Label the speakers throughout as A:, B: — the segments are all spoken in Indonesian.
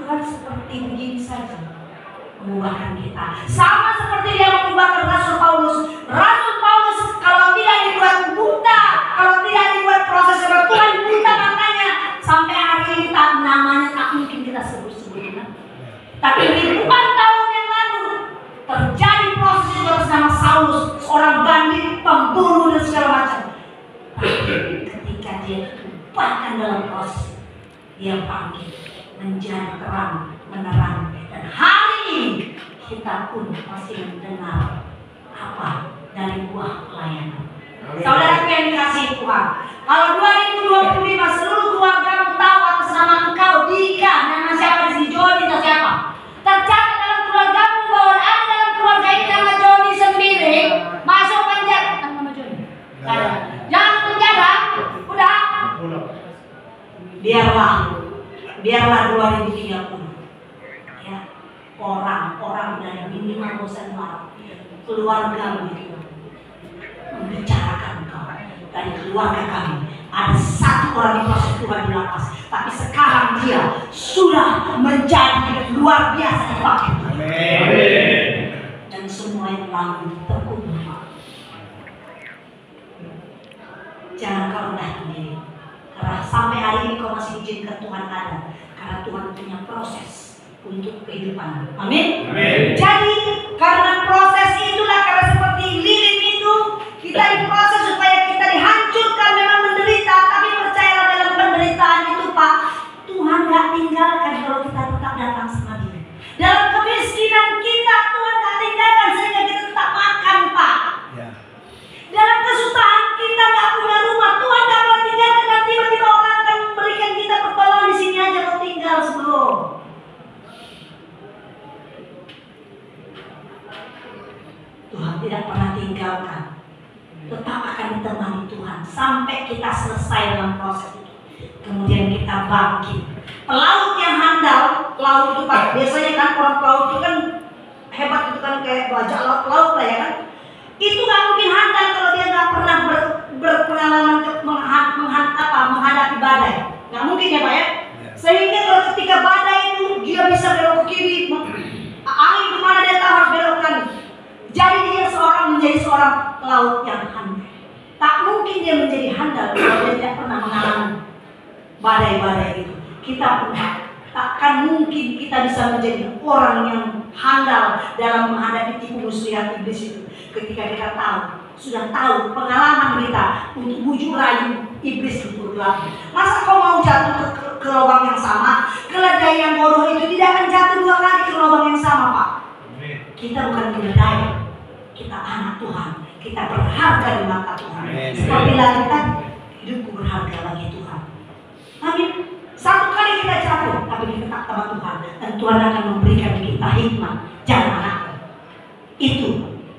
A: Tuhan seperti begini saja mengubahkan kita. Sama seperti dia mengubahkan Rasul Paulus. Rasul Paulus kalau tidak dibuat buta, kalau tidak dibuat proses oleh Tuhan buta matanya, sampai hari ini namanya tak mungkin kita sebut-sebutkan. Tapi ribuan tahun yang lalu terjadi proses itu atas nama Saulus, seorang bandit, pembunuh dan segala macam. Tapi ketika dia diubahkan dalam proses, dia bangkit menjadi terang, menerang. Dan hari ini kita pun masih mendengar apa dari buah pelayanan. Saudara yang dikasihi Tuhan, kalau 2025 seluruh keluarga tahu atas nama engkau, Dika, nama siapa di sini, Joni atau siapa, tercatat dalam keluargamu bahwa ada dalam keluarga ini nama Joni sendiri, masuk penjara. Nama Joni? Jangan penjara, udah. Biarlah 2030 ya, orang-orang dari minimal bosan maaf keluarga itu membicarakan kau. Dari keluarga kami ada satu orang di proses Tuhan di lapas, tapi sekarang dia sudah menjadi luar biasa dipakai. Amin. Dan semua yang lalu terkubur. Jangan kau rendah diri. Karena sampai hari ini kau masih izinkan Tuhan ada, karena Tuhan punya proses untuk kehidupan. Amin. Amin. Jadi karena proses itulah, karena seperti lilin itu kita diproses supaya kita dihancurkan, memang menderita, tapi percayalah dalam penderitaan itu Pak, Tuhan gak tinggalkan kalau kita tetap datang sama Dia. Dalam kemiskinan kita Tuhan gak tinggalkan sehingga kita tetap makan Pak. Ya. Dalam kesusahan kita gak punya rumah, Tuhan gak pernah tinggalkan, dan tiba-tiba orang akan memberikan kita pertolongan. Di sini aja kau tinggal sebelum. Tuhan tidak pernah tinggalkan, tetap akan ditemani Tuhan sampai kita selesai dalam proses itu. Kemudian kita bangkit. Pelaut yang handal, pelaut itu Pak, biasanya kan orang pelaut itu kan hebat, itu kan kayak bajak laut lah ya kan. Itu nggak mungkin handal kalau dia nggak pernah berpengalaman menghadapi badai. Nggak mungkin ya Pak ya. Sehingga kalau ketika badai itu dia bisa belok ke kiri, angin kemana dia tahu harus belokkan. Jadi dia menjadi seorang pelaut yang handal. Tak mungkin dia menjadi handal kalau dia tidak pernah mengalami badai-badai itu. Kita pun takkan mungkin kita bisa menjadi orang yang handal dalam menghadapi tipu muslihat iblis itu. Ketika kita sudah tahu pengalaman kita untuk bujuk rayu iblis itu berlaku. Masa kau mau jatuh ke lubang yang sama? Keledai yang bodoh itu tidak akan jatuh 2 kali ke lubang yang sama Pak. Kita bukan keledai, kita anak Tuhan. Kita berharga di mata Tuhan. Seperti lagi tadi, hidupku berharga bagi Tuhan. Amin. 1 kali kita jatuh, tapi kita tak sama Tuhan, dan Tuhan akan memberikan kita hikmat. Jangan anakku. Itu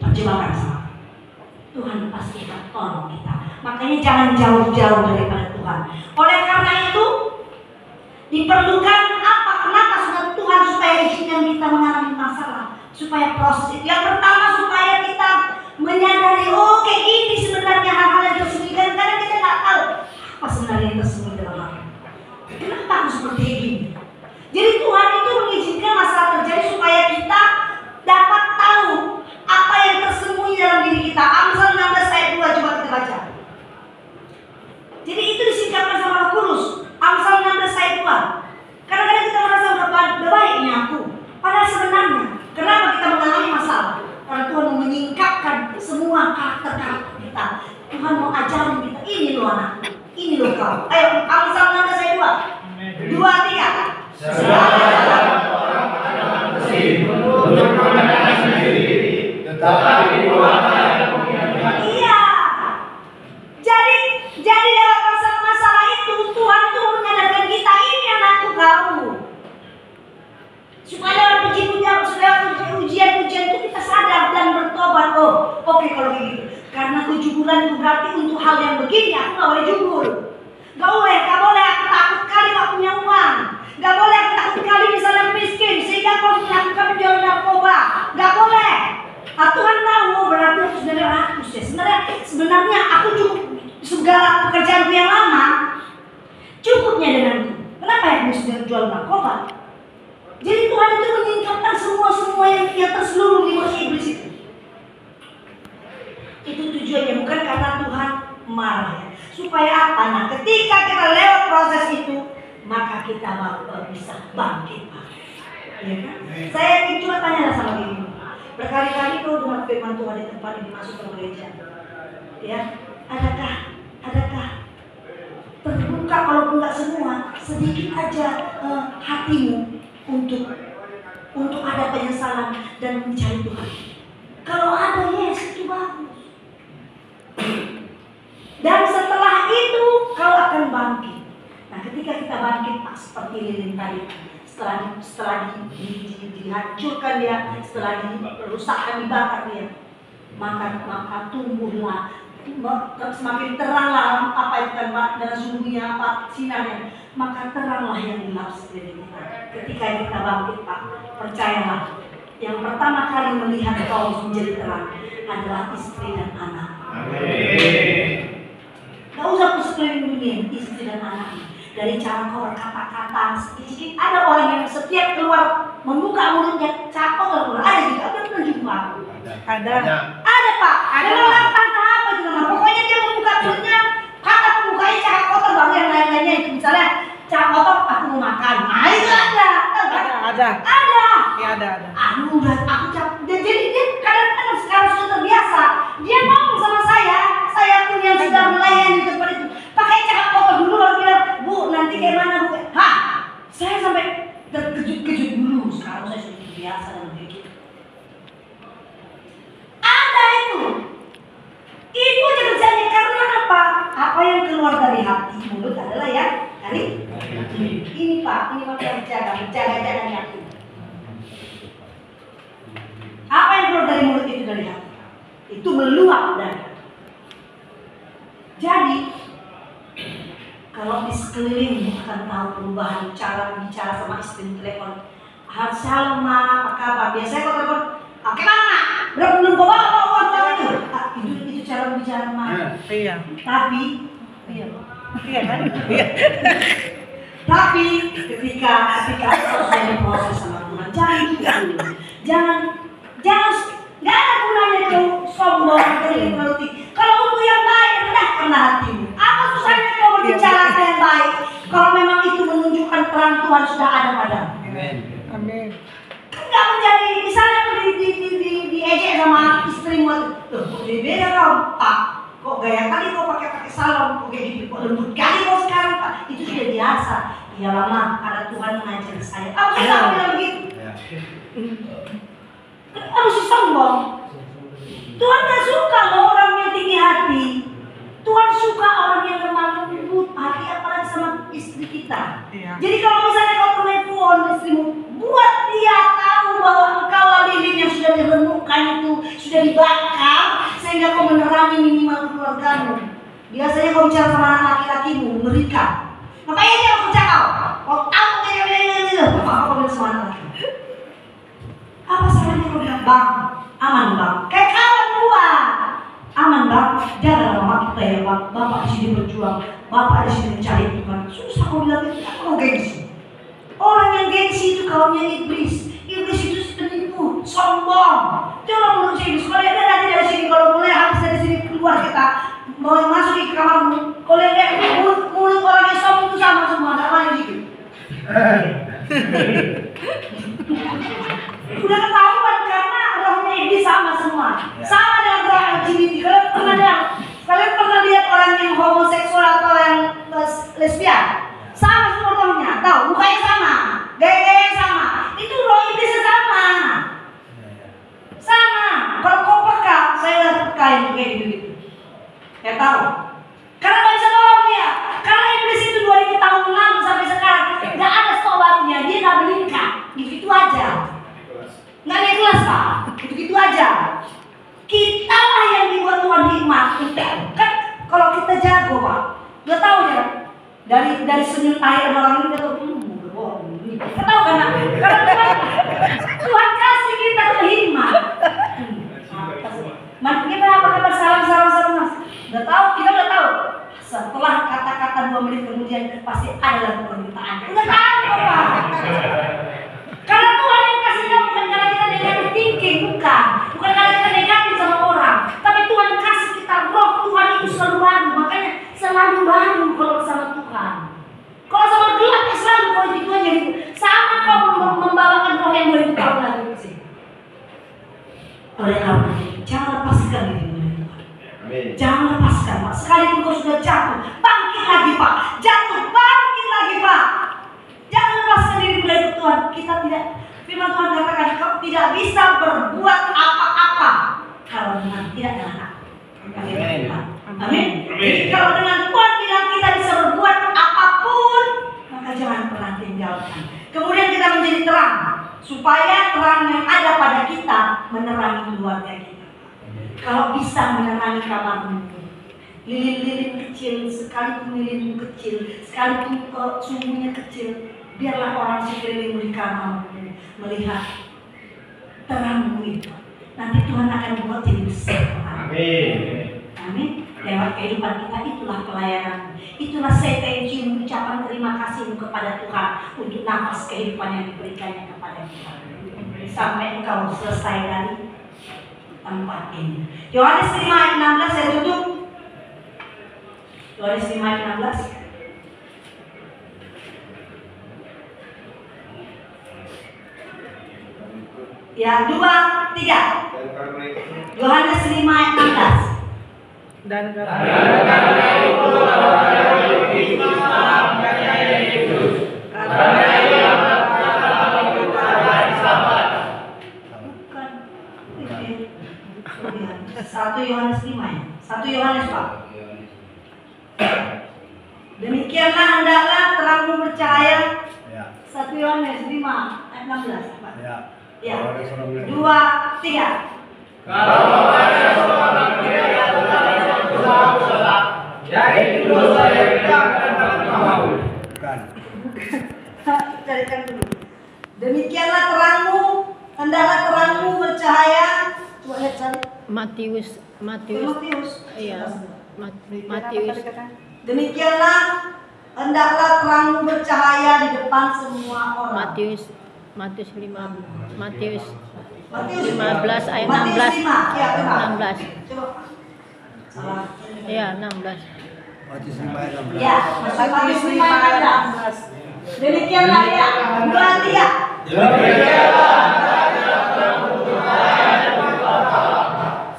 A: perjebakan salah. Tuhan pasti akan tolong kita. Makanya jangan jauh-jauh daripada Tuhan. Oleh karena itu diperlukan apa? Kenapa Tuhan supaya izinkan kita mengalami masalah? Supaya proses itu. Yang pertama supaya kita menyadari, oke, ini sebenarnya hal-hal yang tersembunyi. Karena kita nggak tahu apa sebenarnya yang tersembunyi dalam hati. Kenapa aku seperti ini? Jadi Tuhan itu mengizinkan masalah terjadi supaya kita dapat tahu apa yang tersembunyi dalam diri kita. Amsal 16 ayat 2, coba kita baca. Jadi itu disingkapkan sama Roh Kudus. Amsal 16 ayat 2. Kadang-kadang kita merasa udah baik ini aku. Padahal sebenarnya kenapa kita mengalami masalah? Karena Tuhan mau menyingkapkan semua karakter-karakter kita. Tuhan mau ajarin kita, ini loh anakku, ini loh kau. Ayo, Amsal 16 ayat 2. 2, 3. Iya. Jadi dalam masalah itu Tuhan itu menyadarkan kita, ini anakku kamu. Supaya dalam ujian-ujian itu kita sadar dan bertobat. Oh, oke kalau begitu. Karena 7 bulan itu berarti untuk hal yang begini aku gak boleh jujur. Gak boleh aku takut kali gak punya uang. Gak boleh aku takut kali misalnya miskin sehingga aku melakukan penjualan narkoba. Gak boleh. Tuhan tahu berarti aku sebenarnya rakus ya. Sebenarnya aku cukup segala pekerjaanku yang lama cukupnya denganku. Kenapa ya mesti jual narkoba? Jadi Tuhan itu menyingkapkan semua yang terselubung di bawah iblis itu. Itu tujuannya, bukan karena Tuhan marah ya. Supaya apa? Nah, ketika kita lewat proses itu, maka kita baru bisa bangkit. Ya kan? Saya ingin cuma tanya sama diri. Berkali-kali kau dengar firman Tuhan di tempat ini masuk ke gereja. Ya, adakah terbuka, kalaupun nggak semua, sedikit aja hatimu untuk ada penyesalan dan mencari Tuhan. Kalau ada, yes, itu bagus. Dan setelah itu kau akan bangkit. Nah, ketika kita bangkit, seperti lilin tadi, setelah dihancurkan dia, setelah dirusakkan, dibakar dia, maka tumbuhlah, semakin teranglah apa itu kan dan sungguhnya apa sinarnya, maka teranglah yang gelap sekeliling kita. Ketika kita bangkit, Pak, percayalah, yang pertama kali melihat kau menjadi terang adalah istri dan anak. Amin. Gak usah ke sekeliling dunia, istri dan anak. Dari cara kau berkata-kata, sedikit ada orang yang setiap keluar membuka mulutnya cakap keluar. Ada juga, ada pernah jumpa. Ada Pak. Ada orang kata apa itu nama? Pokoknya dia membuka mulutnya, kata pembukanya cakap kotor, baru yang lain-lainnya itu misalnya cakap kotor, aku mau makan. Nah itu ada. Ya ada. Aduh, aku capek. Jadi dia kadang-kadang sekarang sudah terbiasa. Dia ngomong sama saya pun yang sudah melayani di tempat itu, pakai cakap kotor dulu baru bilang, Bu, nanti kayak mana Bu? Hah? Saya sampai terkejut-kejut dulu. Sekarang saya sudah terbiasa dengan begitu. Ada itu. Itu aja kerjanya, karena apa? Apa yang keluar dari hati mulut adalah yang dari hati. Ini Pak, ini makanya jaga hati. Apa yang keluar dari mulut itu dari hati? Itu meluap dari hati. Jadi, kalau di sekeliling akan tahu perubahan cara bicara sama istri di telepon. Shalom Ma, apa kabar? Biasanya kalau telepon, oke mana? Belum bawa uang itu. Itu cara bicara Ma. Iya. Tapi, iya kan? Tapi ketika saya proses sama Tuhan, jangan nggak ada gunanya itu sombong atau kalau untuk yang baik rendahkanlah hatimu. Apa susahnya kau berbicara yang baik kalau memang itu menunjukkan terang Tuhan sudah ada padamu. Amin. Enggak menjadi misalnya diejek sama istrimu, loh kok beda kau Pak, kok gaya kali kau pakai salon, kok kayak gitu, kok lembut kali kau sekarang Pak, itu sudah biasa. Ya lama karena Tuhan mengajar saya. Apa susah kau bilang begitu? Harus sombong. Tuhan gak suka loh orang yang tinggi hati. Tuhan suka orang yang lemah lembut hati, apalagi sama istri kita. Jadi kalau misalnya kau telepon istrimu, buat dia tahu bahwa engkau lilin yang sudah diremukkan itu sudah dibakar, sehingga kau menerangi minimal keluargamu. Biasanya kau bicara sama anak laki-lakimu, mengerikan. Makanya dia kerja kau tahu apa bilang sama anak laki. Apa salahnya kau bilang Bang, aman Bang, kayak kawan gua. Aman Bang, jangan mama kita ya Bang. Bapak di sini berjuang, Bapak di sini mencari Tuhan. Susah kau bilang itu, aku mau gengsi. Orang yang gengsi itu kaumnya iblis. Iblis itu penipu, sombong. Jangan menurut iblis. Kalau dia nanti dari sini, kalau mulai habis dari sini keluar kita mau masuk ke kamarmu. Kalau lihat mulut orang yang sombong itu sama semua, nggak main dikit. Udah ketahuan karena rohnya iblis sama semua. Sama dengan roh LGBT. Kalian pernah lihat orang yang homoseksual atau yang lesbian? Sama semua rohnya. Tahu, mukanya sama, gaya-gaya sama. Itu roh iblisnya sama. Sama. Kalau kau peka, saya udah peka yang kayak gitu. Ya tahu. Karena nggak bisa bohong dia. Karena iblis itu 2000 tahun lalu sampai sekarang nggak ada stok barunya. Dia nggak meningkat. Gitu aja. Nggak ada kelas Pak. Gitu aja. Kita lah yang dibuat Tuhan hikmat. Kan kalau kita jago Pak, udah tahu ya. Dari senyum air orang ini kita tahu. Kita tahu karena Tuhan kasih kita hikmat. Kita apa kabar salam mas? Udah tahu, kita udah tahu. Setelah kata-kata 2 menit kemudian pasti ada permintaan. Udah tahu Pak. boleh lakukan itu. Jangan lepaskan dirimu dari Tuhan.
B: Amin.
A: Jangan lepaskan, Pak. Sekalipun kau sudah jatuh, bangkit lagi, Pak. Jatuh, bangkit lagi, Pak. Jangan lepaskan dirimu dari Tuhan. Kita tidak, firman Tuhan katakan, kau tidak bisa berbuat apa-apa kalau tidak dengan aku.
B: Amin.
A: Amin. Jadi kalau dengan Tuhan bilang kita bisa berbuat apapun, maka jangan pernah tinggalkan. Kemudian kita menjadi terang, supaya terang yang ada pada kita menerangi keluarga kita. Kalau bisa menerangi kamarmu, lilin-lilin kecil, sekalipun lilinmu kecil, sekalipun sumbunya kecil, biarlah orang sekelilingmu di kamarmu melihat terangmu itu. Nanti Tuhan akan buat jadi besar.
B: Amin.
A: Amin. Lewat kehidupan kita itulah pelayanan. Itulah saya thank you, ucapan terima kasihmu kepada Tuhan untuk nafas kehidupan yang diberikannya kepada kita. Sampai engkau selesai dari tempat ini. Yohanes 5 ayat 16 saya tutup. Yohanes 5 ayat 16. Ya, 2, 3. Yohanes 5 ayat 16.
C: Dan
B: karena itu Kristus mengampuni Yesus. Karena ia
A: Bukan. 1 Yohanes 5 ya. 1 Yohanes Pak. Demikianlah hendaklah terangmu bercahaya. 1 Yohanes 5 ayat 16 Pak. Ya. 2, 3.
B: Kalau ada seorang yang bersalah, yaitu dosa yang tidak akan mau.
A: Carikan dulu. Demikianlah terangmu, hendaklah terangmu bercahaya. Coba lihat cari.
C: Matius. Iya. Matius.
A: Demikianlah hendaklah terangmu bercahaya di depan semua orang.
C: Matius 15
A: Matius
C: 15 ayat
A: Matius
C: 16.
A: 5, ya benar.
C: 16.
A: Coba. Salah.
C: Iya, 16.
D: Matius 5 ayat 16.
A: Ya, Matius 5 ayat 16. Demikianlah ya, 2, 3.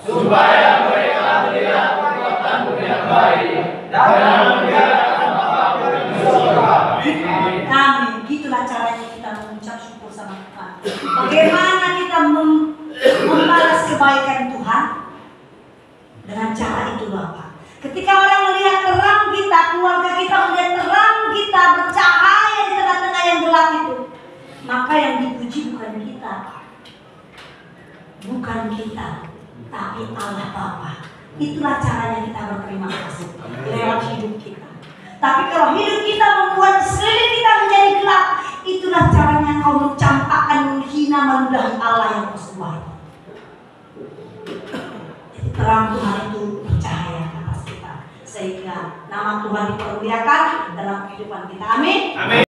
B: Supaya mereka melihat perbuatanmu yang baik dan mengerjakan apapun yang surga.
A: Amin. Gitulah caranya kita mengucap syukur sama Tuhan. Bagaimana kita membalas kebaikan Tuhan? Dengan cara itu Bapak. Ketika orang melihat terang kita, keluarga kita melihat terang kita bercahaya di tengah-tengah yang gelap itu, maka yang dipuji bukan kita, bukan kita, tapi Allah Bapa. Itulah caranya kita berterima kasih lewat hidup kita. Tapi kalau hidup kita membuat sekeliling kita menjadi gelap, itulah caranya kau mencampakkan, menghina, meludahi Allah yang bersuara. Terang Tuhan itu bercahaya atas kita, sehingga nama Tuhan dipermuliakan dalam kehidupan kita. Amin.